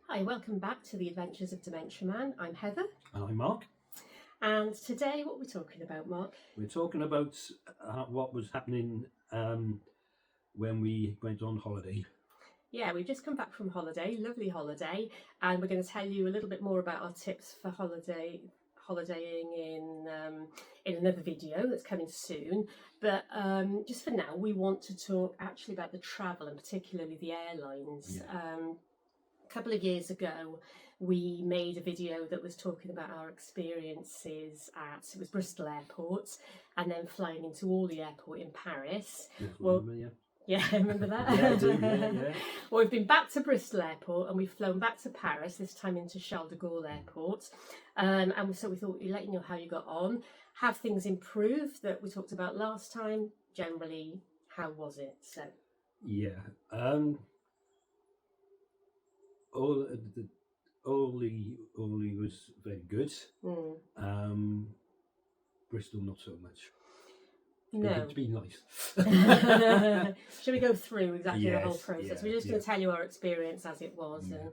Hi, welcome back to the Adventures of Dementia Man. I'm Heather. And I'm Mark. And today, what we're talking about, Mark? We're talking about what was happening when we went on holiday. Yeah, we've just come back from holiday, lovely holiday, and we're going to tell you a little bit more about our tips for holidaying in another video that's coming soon. But just for now, we want to talk actually about the travel and particularly the airlines. Yeah. A couple of years ago, we made a video that was talking about our experiences at, it was Bristol Airport, and then flying into Orly Airport in Paris. Yes, Well, remember, yeah, remember that? Yeah, I do, yeah. Well, we've been back to Bristol Airport and we've flown back to Paris, this time into Charles de Gaulle Airport. And so we thought we'd let you know how you got on. Have things improved that we talked about last time? Generally, how was it? So, Yeah. Orly was very good. Bristol not so much. No. It's been nice. Shall we go through exactly the whole Yes, process? yeah, We're just going to yeah. tell you our experience as it was, Yeah. and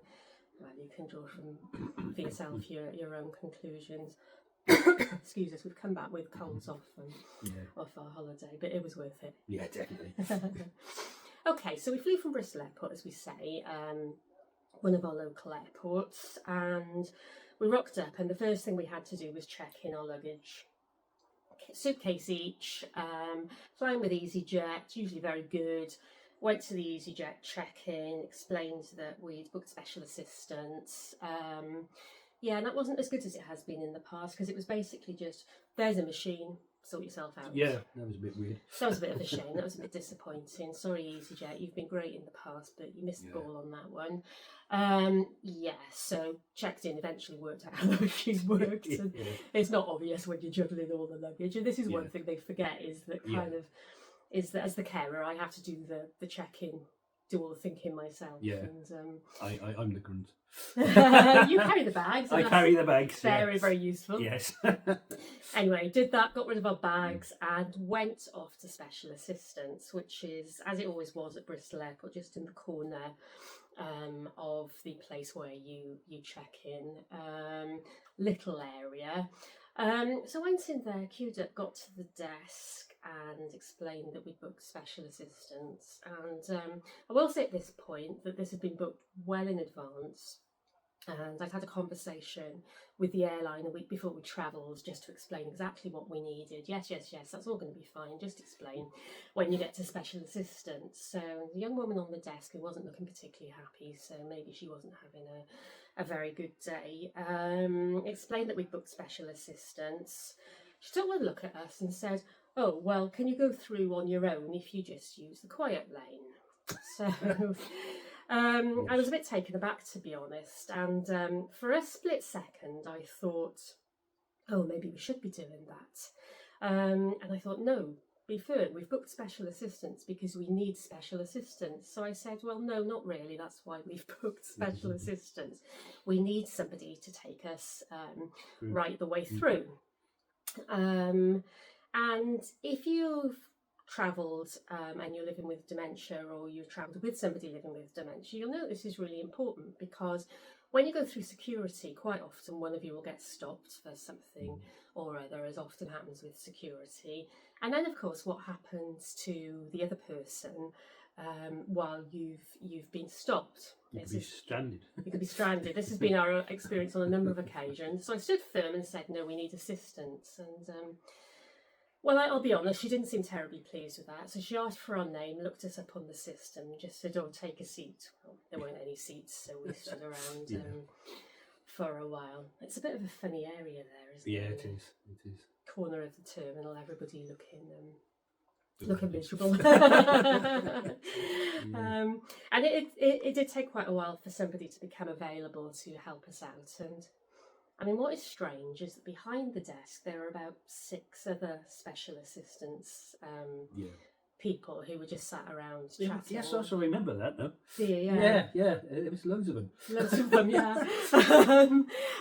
well, you can draw from for yourself your own conclusions. Excuse us, we've come back with colds off our holiday, but it was worth it. Yeah, definitely. Okay, so we flew from Bristol Airport, as we say, one of our local airports, and we rocked up, and the first thing we had to do was check in our luggage. Suitcase each, flying with EasyJet, usually very good. Went to the EasyJet check-in, explained that we'd booked special assistance. Yeah, and that wasn't as good as it has been in the past, because it was basically just, there's a machine, sort yourself out. Yeah, that was a bit weird. That was a bit of a shame, that was a bit disappointing. Sorry EasyJet, you've been great in the past, but you missed the ball on that one. Yeah, so checked in, eventually worked out how the machine worked. And it's not obvious when you're juggling all the luggage, and this is one thing they forget, is that is that as the carer I have to do the check-in, do all the thinking myself. Yeah. And I'm the grunt. you carry the bags. I carry the bags. Very, very useful. Yes. Anyway, did that, got rid of our bags, and went off to special assistance, which is, as it always was at Bristol Airport, just in the corner of the place where you check in. Little area. So I went in there, queued up, got to the desk and explained that we'd booked special assistance. And I will say at this point that this had been booked well in advance. And I'd had a conversation with the airline a week before we travelled, just to explain exactly what we needed. Yes, that's all going to be fine. Just explain when you get to special assistance. So the young woman on the desk, who wasn't looking particularly happy, so maybe she wasn't having a very good day, explained that we'd booked special assistance. She took one look at us and said, "Oh, well, can you go through on your own if you just use the quiet lane?" So I was a bit taken aback, to be honest, and for a split second I thought, oh, maybe we should be doing that. And I thought, no, be fair, we've booked special assistance because we need special assistance. So I said, well, no, not really, that's why we've booked special assistance. We need somebody to take us right the way through. And if you've travelled and you're living with dementia, or you've travelled with somebody living with dementia, you'll know this is really important, because when you go through security, quite often one of you will get stopped for something or other, as often happens with security. And then, of course, what happens to the other person while you've been stopped? You could be stranded. You could be stranded. This has been our experience on a number of occasions. So I stood firm and said, no, we need assistance. And well, I'll be honest, she didn't seem terribly pleased with that. So she asked for our name, looked us up on the system, just said, oh, take a seat. Well, there weren't any seats, so we stood around for a while. It's a bit of a funny area there, isn't it? Yeah, it is. It is. Corner of the terminal, everybody looking miserable. And it did take quite a while for somebody to become available to help us out. And I mean, what is strange is that behind the desk there are about 6 other special assistants people who were just sat around chatting. Yes, I also remember that, though. Yeah. Yeah, it was loads of them. Loads of them, yeah.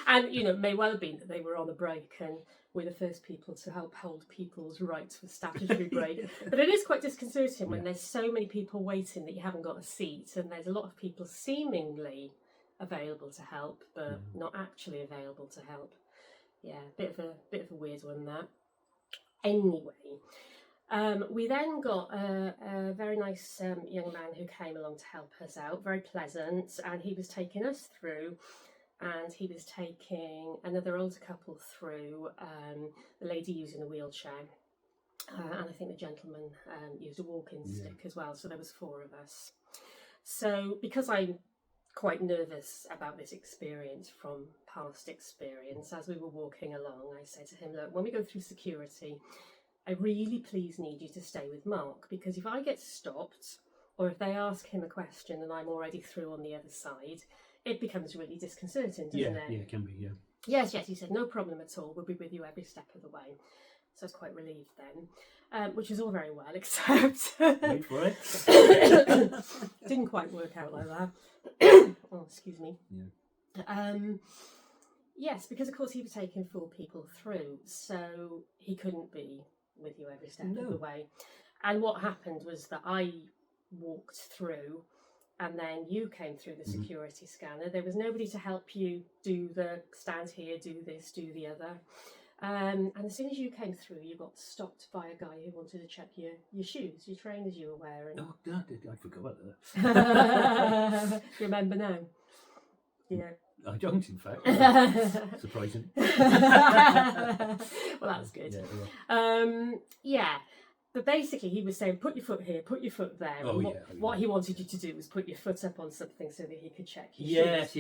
And, you know, it may well have been that they were on a break and we're the first people to help hold people's rights for statutory break. But it is quite disconcerting when there's so many people waiting that you haven't got a seat, and there's a lot of people seemingly available to help, but not actually available to help. Yeah, bit of a weird one, that. Anyway, we then got a very nice young man who came along to help us out, very pleasant, and he was taking us through, and he was taking another older couple through, the lady using a wheelchair, and I think the gentleman used a walking stick as well, so there was 4 of us. So because I'm quite nervous about this experience from past experience, as we were walking along, I said to him, look, when we go through security, I really please need you to stay with Mark, because if I get stopped or if they ask him a question and I'm already through on the other side, it becomes really disconcerting, doesn't it? Yeah, it can be, yeah. Yes, he said, no problem at all, we'll be with you every step of the way. So I was quite relieved then, which was all very well, except... Wait for it. Didn't quite work out like that. Oh, excuse me. Yeah. Yes, because of course he was taking 4 people through, so he couldn't be with you every step of the way. And what happened was that I walked through, and then you came through the security scanner. There was nobody to help you do the stand here, do this, do the other. And as soon as you came through, you got stopped by a guy who wanted to check your shoes, your trainers you were wearing. Oh, God, I forgot about that. Remember now? Yeah. I don't, in fact. Surprising. Well, that's good. Yeah. But basically he was saying, put your foot here, put your foot there. Oh, and what he wanted you to do was put your foot up on something so that he could check your shoes.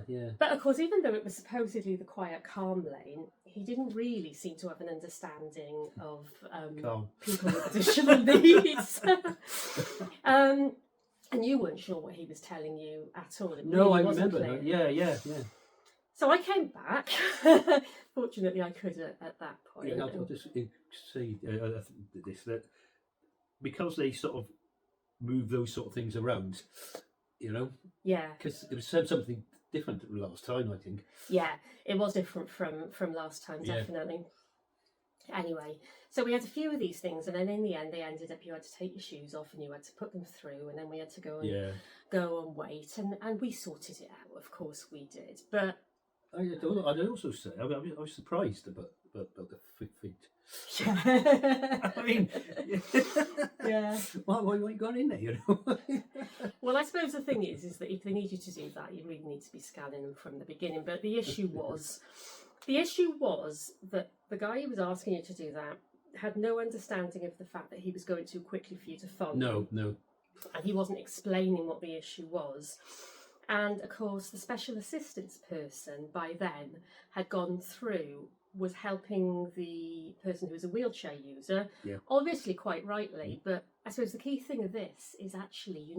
Yeah. But of course, even though it was supposedly the quiet, calm lane, he didn't really seem to have an understanding of people with additional needs. And you weren't sure what he was telling you at all. No, really I wasn't remember. clear. Yeah. So I came back. Fortunately, I could at that point. Yeah, I'll just say this, that because they sort of move those sort of things around, you know? Yeah. Because it was something different last time, I think. Yeah, it was different from last time, definitely. Anyway, so we had a few of these things, and then in the end, they ended up you had to take your shoes off and you had to put them through, and then we had to go and wait, and we sorted it out. Of course, we did. But I'd also say I was surprised about the feet. Yeah. I mean, yeah. Why you gone in there? You know. Well, I suppose the thing is that if they need you to do that, you really need to be scanning them from the beginning. But the issue was that the guy who was asking you to do that had no understanding of the fact that he was going too quickly for you to follow. No. And he wasn't explaining what the issue was. And of course, the special assistance person by then had gone through, was helping the person who was a wheelchair user, obviously quite rightly. But I suppose the key thing of this is actually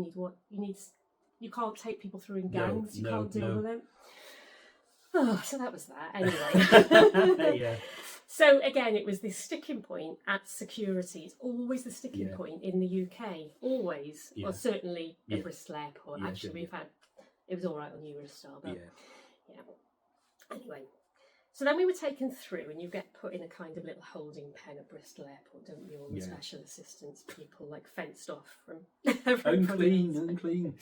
you can't take people through in gangs. You can't deal with it. Oh, so that was that. Anyway. Yeah. So again, it was this sticking point at security. It's always the sticking point in the UK. Always. Yeah. Or certainly at Bristol Airport. Yeah, actually, we've had... It was all right on Eurostar, but yeah. Anyway, so then we were taken through, and you get put in a kind of little holding pen at Bristol Airport, don't you? All the special assistance people, like, fenced off from everybody. Unclean.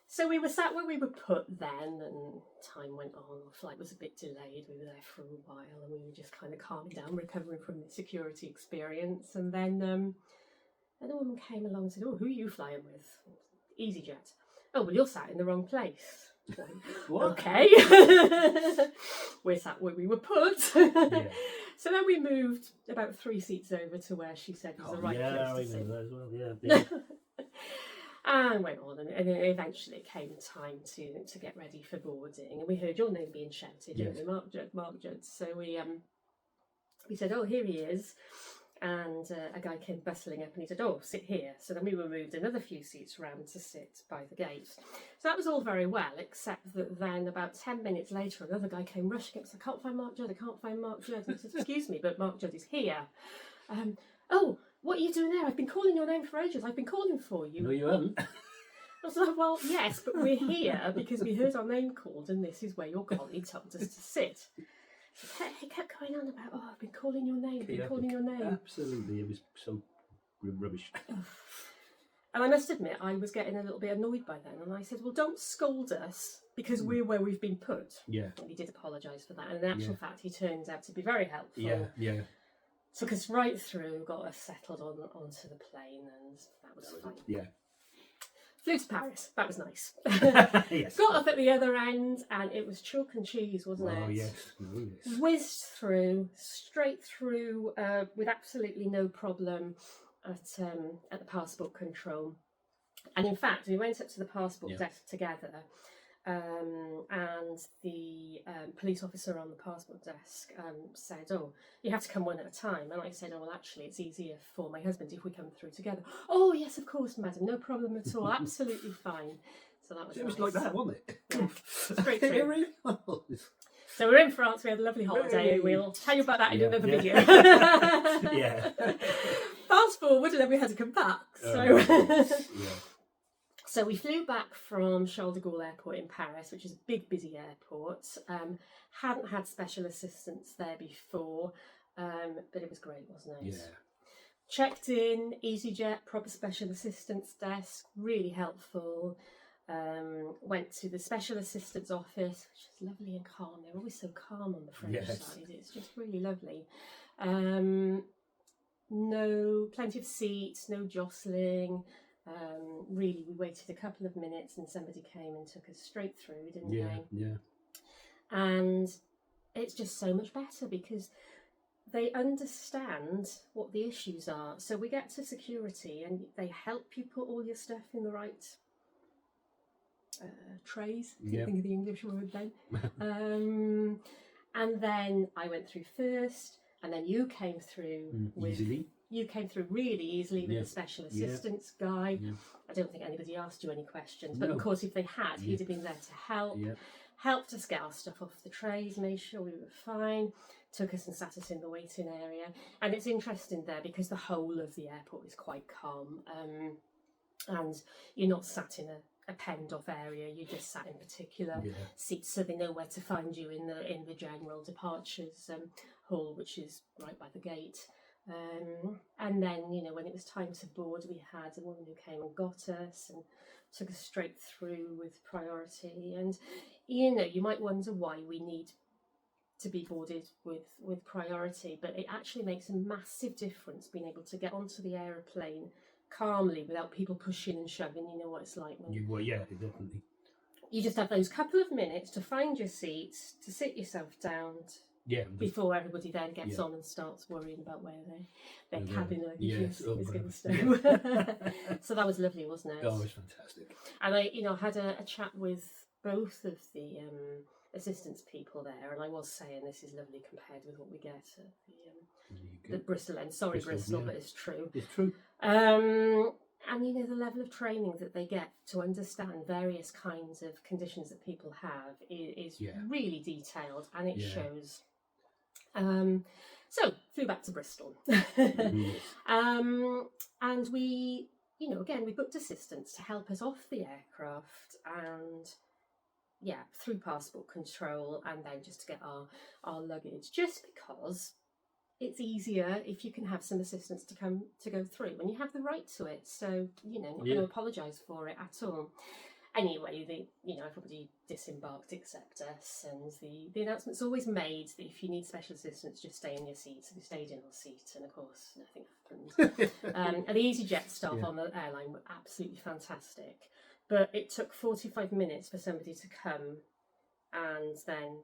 So we were sat where we were put then, and time went on. Our flight was a bit delayed. We were there for a while, and we were just kind of calming down, recovering from the security experience. And then a woman came along and said, "Oh, who are you flying with?" EasyJet. "Oh, well, you're sat in the wrong place." What? Okay. We're sat where we were put. So then we moved about 3 seats over to where she said was the right place to sit. As well. Yeah. And went on, and then eventually it came time to get ready for boarding, and we heard your name being shouted, Mark Judd. So we said, "Oh, here he is." And a guy came bustling up and he said, "Oh, sit here." So then we were moved another few seats round to sit by the gate. So that was all very well, except that then about 10 minutes later, another guy came rushing up and said, "I can't find Mark Judd, I can't find Mark Judd." And I said, "Excuse me, but Mark Judd is here." "Oh, what are you doing there? I've been calling your name for ages. I've been calling for you." No, you haven't. I was like, "Well, yes, but we're here because we heard our name called and this is where your colleague told us to sit." He kept going on about, "Oh, I've been calling your name, calling your name." Absolutely, it was so rubbish. And I must admit, I was getting a little bit annoyed by then. And I said, well, don't scold us because we're where we've been put. Yeah. And he did apologise for that. And in actual fact, he turned out to be very helpful. Yeah. Took us right through, got us settled onto the plane, and that was fine. Yeah. Flew to Paris. That was nice. Yes. Got up at the other end, and it was chalk and cheese, wasn't it? Oh, yes. Oh, yes. Whizzed through, straight through, with absolutely no problem at the passport control. And in fact, we went up to the passport desk together, and the police officer on the passport desk said, oh, you have to come one at a time. And I said, oh, well, actually, it's easier for my husband if we come through together. Oh, yes, of course, madam, no problem at all, absolutely fine. So that was It was nice. like that, wasn't it? Yeah, straight through. Really? So we're in France, we had a lovely holiday. We'll tell you about that in another video. Yeah. Fast forward, and then we had to come back. So we flew back from Charles de Gaulle Airport in Paris, which is a big, busy airport. Hadn't had special assistance there before, but it was great, wasn't it? Yeah. Checked in, EasyJet, proper special assistance desk, really helpful. Went to the special assistance office, which is lovely and calm. They're always so calm on the French side. It's just really lovely. Plenty of seats, no jostling. Really, we waited a couple of minutes and somebody came and took us straight through, didn't they? Yeah. And it's just so much better because they understand what the issues are. So we get to security and they help you put all your stuff in the right trays. Can't think of the English word then. And then I went through first, and then you came through easily. You came through really easily with the special assistance guy. I don't think anybody asked you any questions, but of course if they had, he'd have been there to help. Helped us get our stuff off the trays, made sure we were fine, took us and sat us in the waiting area. And it's interesting there because the whole of the airport is quite calm, and you're not sat in a penned off area, you just sat in particular seats, so they know where to find you in the general departures hall, which is right by the gate. And then, when it was time to board, we had a woman who came and got us and took us straight through with priority. And you might wonder why we need to be boarded with priority, but it actually makes a massive difference being able to get onto the aeroplane calmly without people pushing and shoving. You know what it's like when Definitely. You just have those couple of minutes to find your seats, to sit yourself down, before everybody then gets on and starts worrying about where their cabin luggage is going to stay. So that was lovely, wasn't it? Oh, it was fantastic. And I had a chat with both of the assistance people there, and I was saying this is lovely compared with what we get at the Bristol end. Sorry, Bristol, but it's true. It's true. And the level of training that they get to understand various kinds of conditions that people have is really detailed, and it shows. So flew back to Bristol, and we, again, we booked assistance to help us off the aircraft and through passport control, and then just to get our luggage, just because it's easier if you can have some assistance to go through when you have the right to it. So not going to apologise for it at all. Anyway, everybody disembarked except us, and the announcement's always made that if you need special assistance, just stay in your seat. So we stayed in our seat, and of course nothing happened. And the EasyJet staff on the airline were absolutely fantastic, but it took 45 minutes for somebody to come and then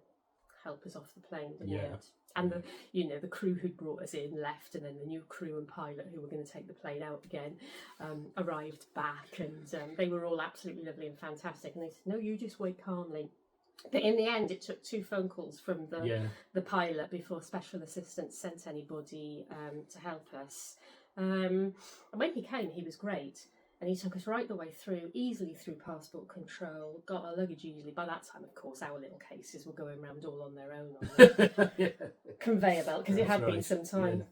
help us off the plane, didn't it? And the crew who'd brought us in left, and then the new crew and pilot who were going to take the plane out again arrived back, and they were all absolutely lovely and fantastic. And they said, "No, you just wait calmly." But in the end, it took 2 phone calls from the pilot before special assistance sent anybody to help us. And when he came, he was great. And he took us right the way through, easily through passport control, got our luggage easily. By that time, of course, our little cases were going around all on their own on the conveyor belt, because it had been some time. Yeah.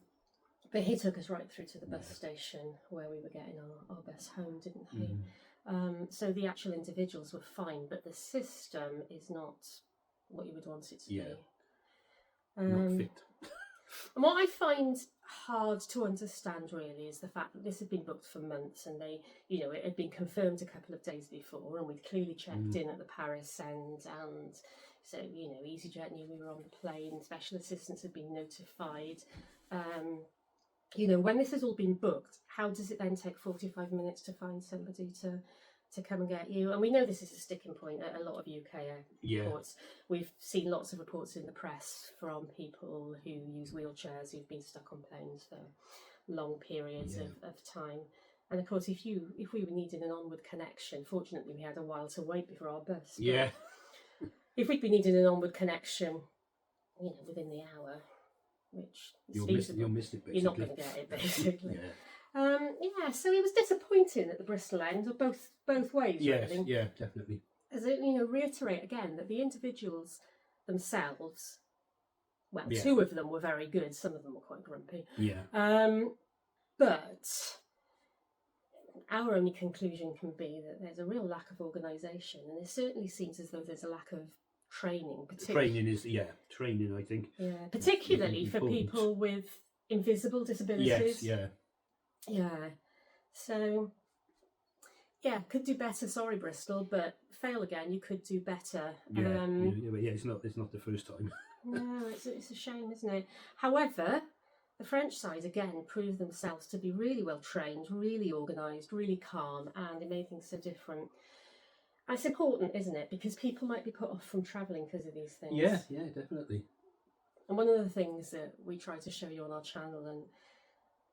But he took us right through to the bus station where we were getting our bus home, didn't he? So the actual individuals were fine, but the system is not what you would want it to be. Not fit. And what I find hard to understand really is the fact that this had been booked for months, and they, you know, it had been confirmed a couple of days before, and we'd clearly checked in at the Paris end, and so, you know, EasyJet knew we were on the plane, special assistants had been notified. You know, when this has all been booked, how does it then take 45 minutes to find somebody to come and get you? And we know this is a sticking point at a lot of UK airports. We've seen lots of reports in the press from people who use wheelchairs who've been stuck on planes for long periods of time. And of course, if we were needing an onward connection, fortunately we had a while to wait before our bus. Yeah. If we'd been needing an onward connection, you know, within the hour, which is You'll miss it, basically. You're not going to get it, basically. Yeah. So it was disappointing at the Bristol end, or both ways, Yes, really. yeah, definitely. As I, you know, reiterate again that the individuals themselves, well, two of them were very good, some of them were quite grumpy. Yeah. But our only conclusion can be that there's a real lack of organisation, and it certainly seems as though there's a lack of training. Training, I think. Yeah, particularly for people with invisible disabilities. Yes, yeah. So, yeah, could do better. Sorry, Bristol, but fail again. You could do better. It's not the first time. No, it's a shame, isn't it? However, the French side again proved themselves to be really well trained, really organised, really calm, and it made things so different. And it's important, isn't it? Because people might be put off from travelling because of these things. Yeah, definitely. And one of the things that we try to show you on our channel and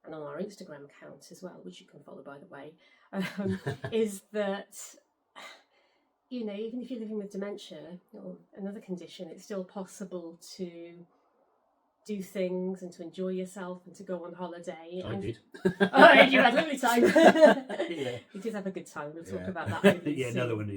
on our Instagram account as well, which you can follow, by the way, is that, you know, even if you're living with dementia or another condition, it's still possible to do things and to enjoy yourself and to go on holiday. I did. Oh, you had a lovely time. Yeah. You did have a good time. We'll talk about that. Yeah, another one,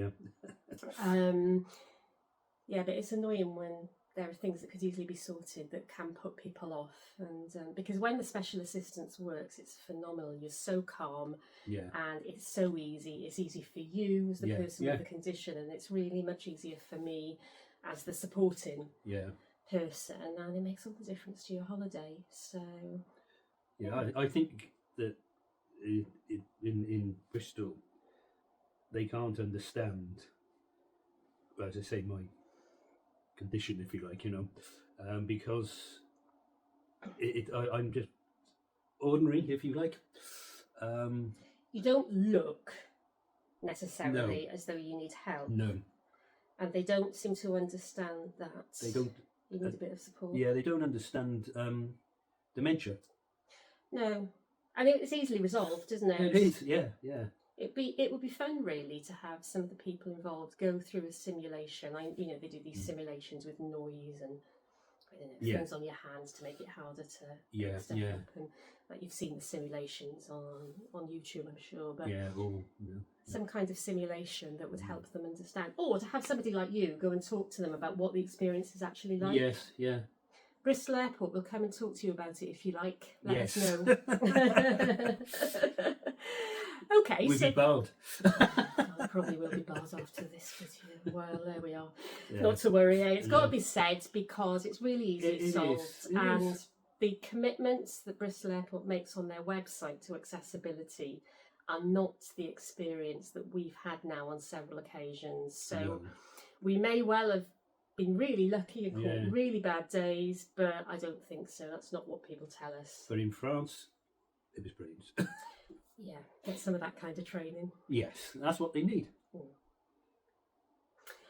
Yeah, but it's annoying when there are things that could easily be sorted that can put people off. And because when the special assistance works, it's phenomenal. You're so calm, and it's so easy. It's easy for you as the person with the condition, and it's really much easier for me as the supporting person, and it makes all the difference to your holiday. So I think that in Bristol they can't understand, as I say, my condition, if you like, you know, because I'm just ordinary, if you like. You don't look necessarily as though you need help. No. And they don't seem to understand that. They don't. You need a bit of support. Yeah, they don't understand dementia. No, and it's easily resolved, isn't it? It is, yeah. It would be fun, really, to have some of the people involved go through a simulation. They do these simulations with noise and things on your hands to make it harder to pick stuff up. And like you've seen the simulations on YouTube, I'm sure. But some kind of simulation that would help them understand, or to have somebody like you go and talk to them about what the experience is actually like. Yes, yeah. Bristol Airport will come and talk to you about it if you like. Let us know. Okay, we'll be barred. I probably will be barred after this video. Well, there we are. Not to worry. It's got to be said because it's really easily solved. And the commitments that Bristol Airport makes on their website to accessibility are not the experience that we've had now on several occasions. So we may well have been really lucky and caught really bad days, but I don't think so. That's not what people tell us. But in France, it was brilliant. Yeah, get some of that kind of training. Yes, that's what they need.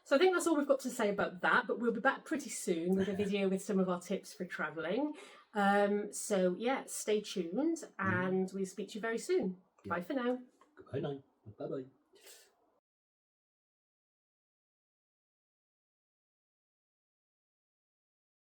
So I think that's all we've got to say about that, but we'll be back pretty soon with a video with some of our tips for travelling. So yeah, stay tuned and we'll speak to you very soon. Bye for now. Goodbye now. Bye-bye.